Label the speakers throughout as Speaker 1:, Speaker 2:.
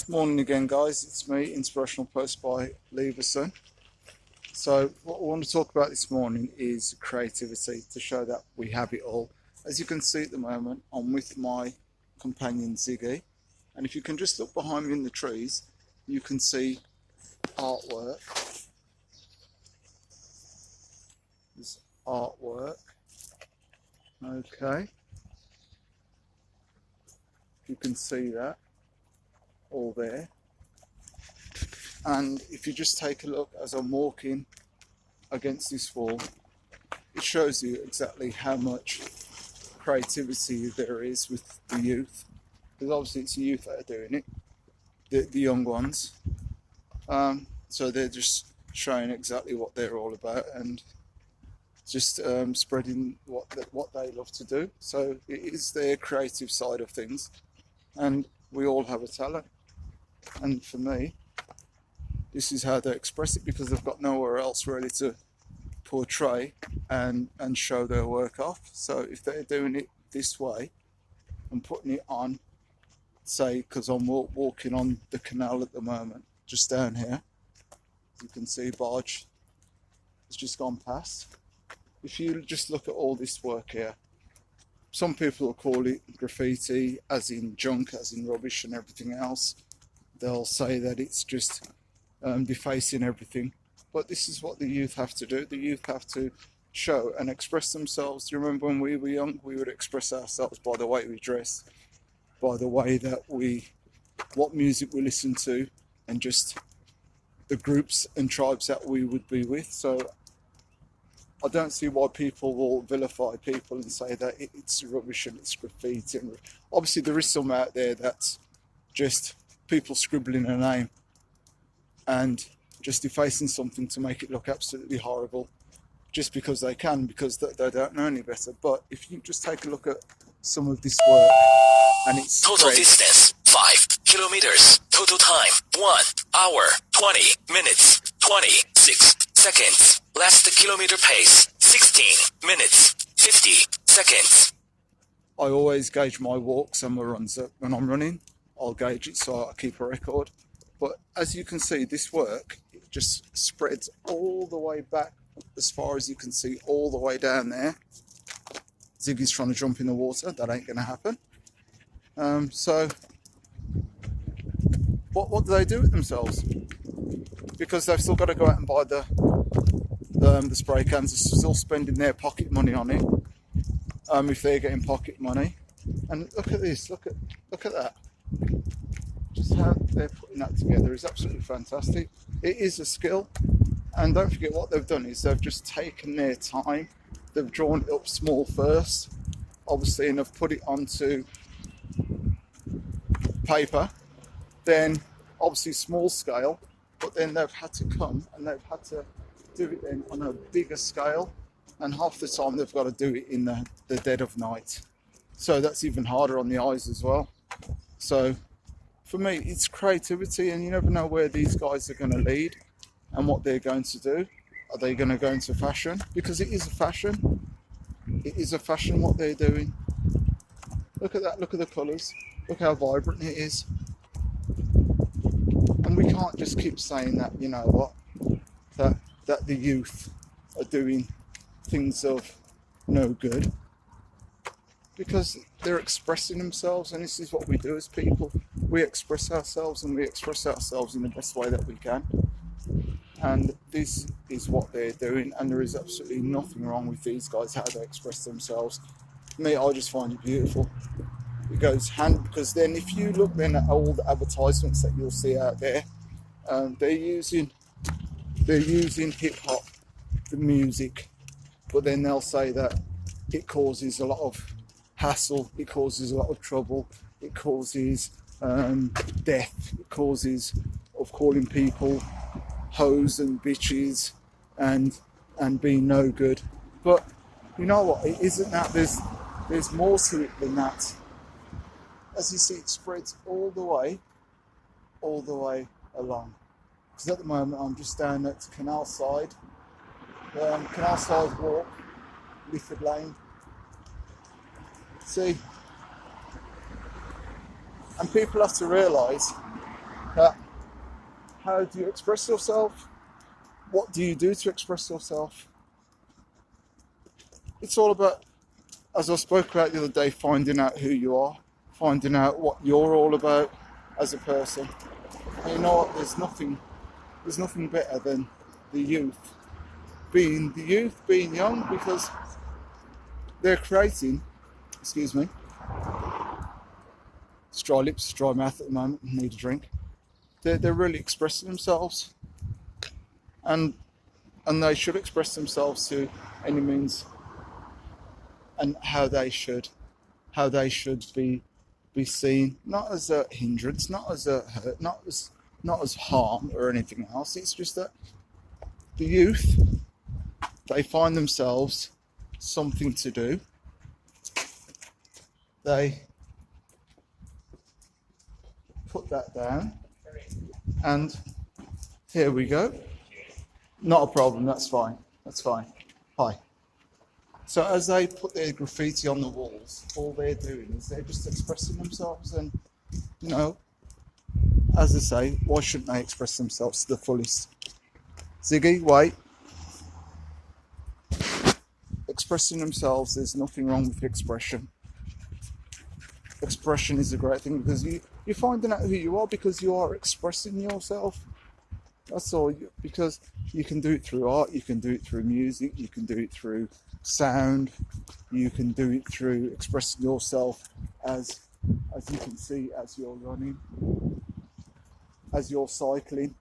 Speaker 1: Morning again, guys. It's me, Inspirational Post by Leverson. So what I want to talk about this morning is creativity, to show that we have it all. As you can see at the moment, I'm with my companion Ziggy, and if you can just look behind me in the trees, you can see artwork. There's artwork. Okay. You can see that all there. And if you just take a look as I'm walking against this wall, it shows you exactly how much creativity there is with the youth. Because obviously it's the youth that are doing it, the young ones. So they're just showing exactly what they're all about and just spreading what they love to do. So it is their creative side of things, and we all have a talent. And for me, this is how they express it, because they've got nowhere else really to portray and show their work off. So if they're doing it this way and putting it on, say, because I'm walking on the canal at the moment, just down here, you can see a barge has just gone past. If you just look at all this work here, some people will call it graffiti, as in junk, as in rubbish and everything else. They'll say that it's just defacing everything. But this is what the youth have to do. The youth have to show and express themselves. Do you remember when we were young? We would express ourselves by the way we dress, by the way that what music we listen to, and just the groups and tribes that we would be with. So I don't see why people will vilify people and say that it's rubbish and it's graffiti. And obviously there is some out there that's just people scribbling a name and just defacing something to make it look absolutely horrible, just because they can, because they don't know any better. But if you just take a look at some of this work, and it's
Speaker 2: total distance 5 kilometers, total time 1 hour 20 minutes 26 seconds, last kilometer pace 16 minutes 50 seconds.
Speaker 1: I always gauge my walks and my runs. When I'm running, I'll gauge it so I keep a record. But as you can see, this work, it just spreads all the way back as far as you can see, all the way down there. Ziggy's trying to jump in the water. That ain't going to happen. So what do they do with themselves? Because they've still got to go out and buy the spray cans. They're still spending their pocket money on it, if they're getting pocket money. And look at this, look at that. Just how they're putting that together is absolutely fantastic. It is a skill, and don't forget what they've done is they've just taken their time. They've drawn it up small first, obviously, and have put it onto paper, then obviously small scale, but then they've had to come and they've had to do it then on a bigger scale, and half the time they've got to do it in the dead of night. So that's even harder on the eyes as well. So for me, it's creativity, and you never know where these guys are going to lead and what they're going to do. Are they going to go into fashion? Because it is a fashion. It is a fashion what they're doing. Look at that, look at the colours. Look how vibrant it is. And we can't just keep saying that, you know what, that the youth are doing things of no good, because they're expressing themselves, and this is what we do as people. We express ourselves, and we express ourselves in the best way that we can. And this is what they're doing, and there is absolutely nothing wrong with these guys, how they express themselves. Me, I just find it beautiful. It goes hand, because then if you look then at all the advertisements that you'll see out there, they're using hip hop, the music, but then they'll say that it causes a lot of hassle, it causes a lot of trouble, it causes death, it causes of calling people hoes and bitches and being no good. But you know what, it isn't that. There's more to it than that. As you see, it spreads all the way along. Because at the moment I'm just down at Canal Side Walk, Lifford Lane. See, and people have to realise at how do you express yourself? What do you do to express yourself? It's all about, as I spoke about the other day, finding out who you are, finding out what you're all about as a person. And you know what? There's nothing better than the youth. Being young, because they're creating, excuse me, it's dry lips, dry mouth at the moment, need a drink. They're really expressing themselves, and they should express themselves to any means, and how they should be seen, not as a hindrance, not as a hurt, not as harm or anything else. It's just that the youth, they find themselves something to do. They put that down, and here we go. Not a problem, that's fine. Hi. So as they put their graffiti on the walls, all they're doing is they're just expressing themselves, and you know, as I say, why shouldn't they express themselves to the fullest? Ziggy, wait. Expressing themselves, there's nothing wrong with expression. Expression is a great thing, because you're finding out who you are because you are expressing yourself. That's all. Because you can do it through art, you can do it through music, you can do it through sound, you can do it through expressing yourself as you can see, as you're running, as you're cycling.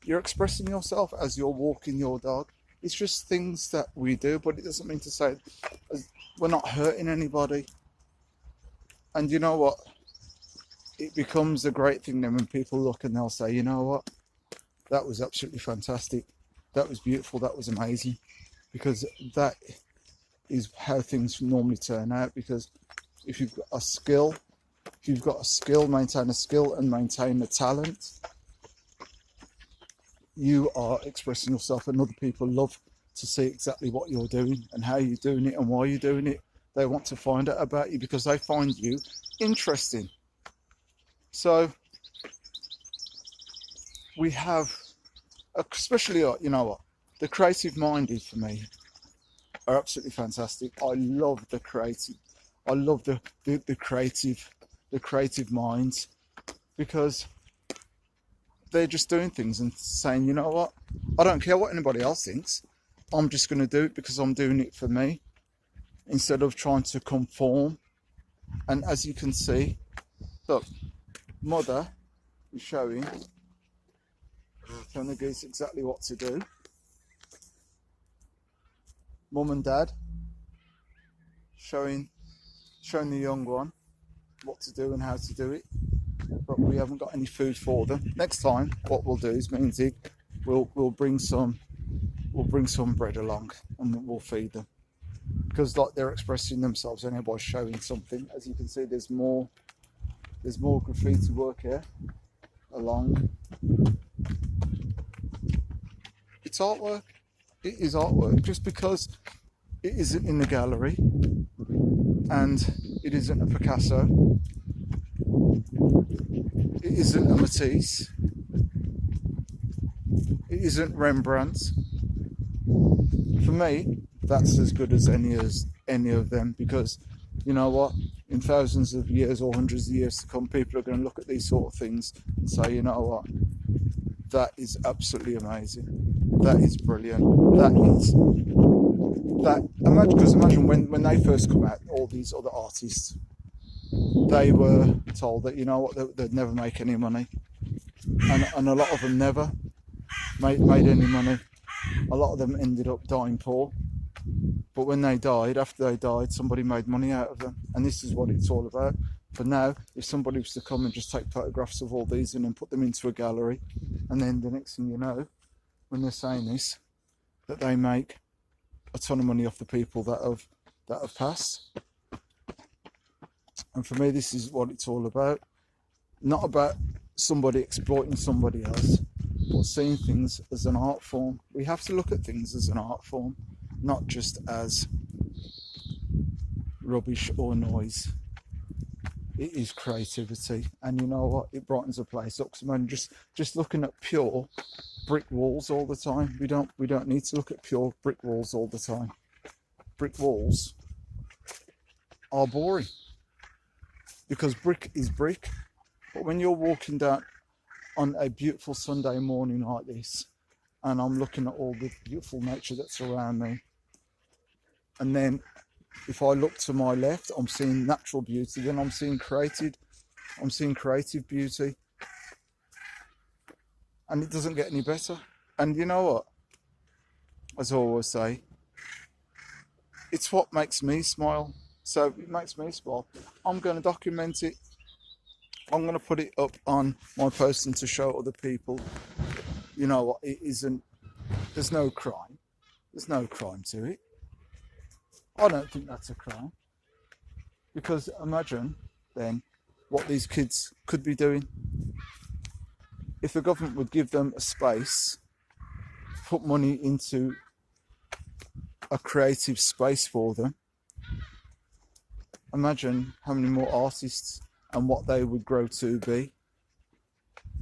Speaker 1: You're expressing yourself as you're walking your dog. It's just things that we do, but it doesn't mean to say we're not hurting anybody. And you know what? It becomes a great thing then when people look and they'll say, you know what? That was absolutely fantastic. That was beautiful. That was amazing. Because that is how things normally turn out. Because if you've got a skill, maintain a skill and maintain a talent, you are expressing yourself, and other people love to see exactly what you're doing and how you're doing it and why you're doing it. They want to find out about you because they find you interesting. So we have, especially, you know what, the creative minded for me are absolutely fantastic. I love the creative. I love the creative minds, because they're just doing things and saying, you know what, I don't care what anybody else thinks. I'm just going to do it because I'm doing it for me, instead of trying to conform. And as you can see, look, Mother is showing the geese exactly what to do. Mum and Dad showing the young one what to do and how to do it. But we haven't got any food for them. Next time, what we'll do is me and Zig we'll bring some bread along and we'll feed them, because like they're expressing themselves and everybody's showing something. As you can see, there's more graffiti work here along. It's artwork. It is artwork. Just because it isn't in the gallery and it isn't a Picasso, it isn't a Matisse, it isn't Rembrandt. For me, that's as good as any of them, because you know what? In thousands of years or hundreds of years to come, people are going to look at these sort of things and say, you know what? That is absolutely amazing. That is brilliant. Imagine when they first come out, all these other artists, they were told that, you know what, they'd never make any money, and a lot of them never made any money. A lot of them ended up dying poor, but when they died, after they died, somebody made money out of them. And this is what it's all about. But now, if somebody was to come and just take photographs of all these and then put them into a gallery, and then the next thing you know, when they're saying this, that they make a ton of money off the people that have passed. And for me, this is what it's all about. Not about somebody exploiting somebody else, but seeing things as an art form. We have to look at things as an art form, not just as rubbish or noise. it is creativity. And you know what? It brightens a place up. So man, just looking at pure brick walls all the time. We don't need to look at pure brick walls all the time. Brick walls are boring because brick is brick. But when you're walking down on a beautiful Sunday morning like this, and I'm looking at all the beautiful nature that's around me, and then if I look to my left, I'm seeing natural beauty, then I'm seeing creative beauty. And it doesn't get any better. And you know what? As I always say, it's what makes me smile. So it makes me smile. I'm going to document it. I'm going to put it up on my posting to show other people. You know what? It isn't. There's no crime. There's no crime to it. I don't think that's a crime. Because imagine then what these kids could be doing. If the government would give them a space, put money into a creative space for them, imagine how many more artists and what they would grow to be.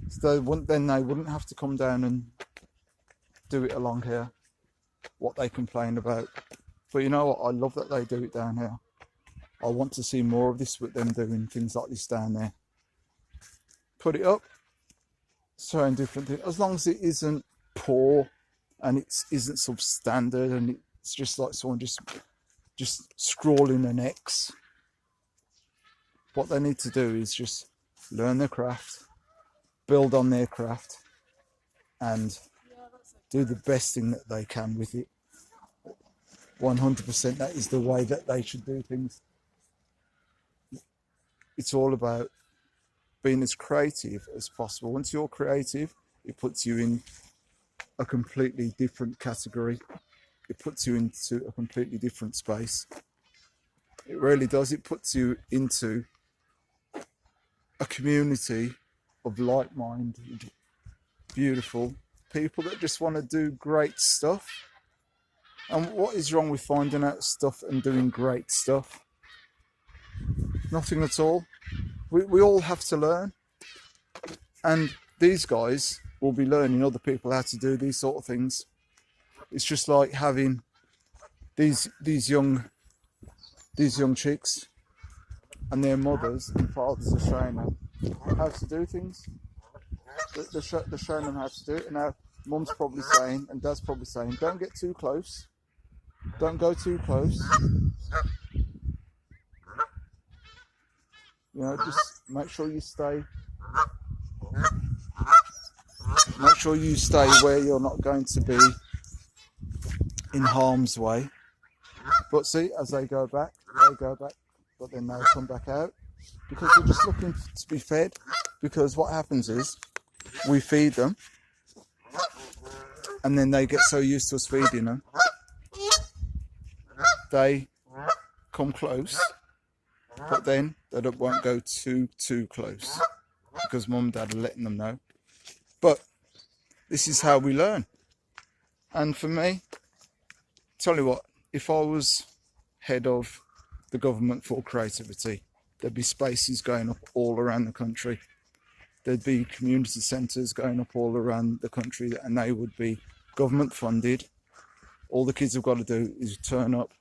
Speaker 1: So then they wouldn't have to come down and do it along here, what they complain about. But you know what? I love that they do it down here. I want to see more of this with them doing things like this down there. Put it up, showing different things, as long as it isn't poor and it isn't substandard and it's just like someone just scrawling an X. What they need to do is just learn their craft, build on their craft, and do the best thing that they can with it. 100%, that is the way that they should do things. It's all about being as creative as possible. Once you're creative, it puts you in a completely different category. It puts you into a completely different space. It really does. It puts you into a community of like-minded, beautiful people that just want to do great stuff. And what is wrong with finding out stuff and doing great stuff? Nothing at all. We all have to learn. And these guys will be learning other people how to do these sort of things. It's just like having these young chicks and their mothers and fathers are showing them how to do things. They're showing them how to do it. And now mum's probably saying, and dad's probably saying, don't get too close. Don't go too close. You know, just make sure you stay where you're not going to be in harm's way. But see, as they go back, but then they'll come back out because they're just looking to be fed. Because what happens is we feed them and then they get so used to us feeding them, they come close, but then they won't go too close because mum and dad are letting them know. But this is how we learn. And for me, tell you what, if I was head of the government for creativity, there'd be spaces going up all around the country. There'd be community centres going up all around the country, and they would be government funded. All the kids have got to do is turn up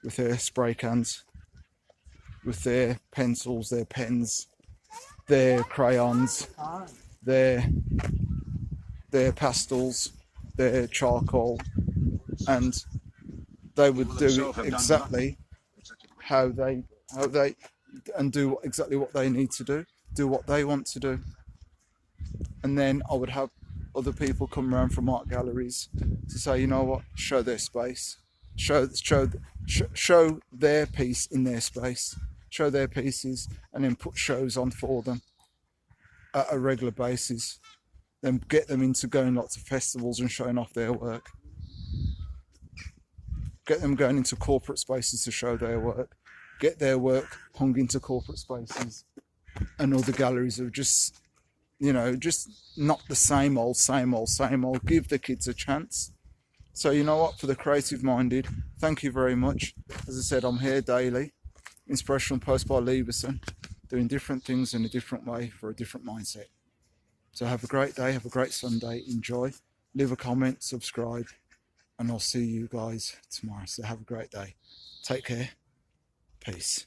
Speaker 1: with their spray cans, with their pencils, their pens, their crayons, their pastels, their charcoal, and they would do it exactly how they and do exactly what they need to do what they want to do. And then I would have other people come around from art galleries to say, you know what, show their space, show their piece in their space, show their pieces, and then put shows on for them at a regular basis. Then get them into going lots of festivals and showing off their work. Get them going into corporate spaces to show their work. Get their work hung into corporate spaces. And other galleries are just, you know, just not the same old. Give the kids a chance. So you know what, for the creative minded, thank you very much. As I said, I'm here daily. Inspirational post by Leverson. doing different things in a different way for a different mindset. So have a great day, have a great Sunday, enjoy, leave a comment, subscribe, and I'll see you guys tomorrow. So have a great day. Take care. Peace.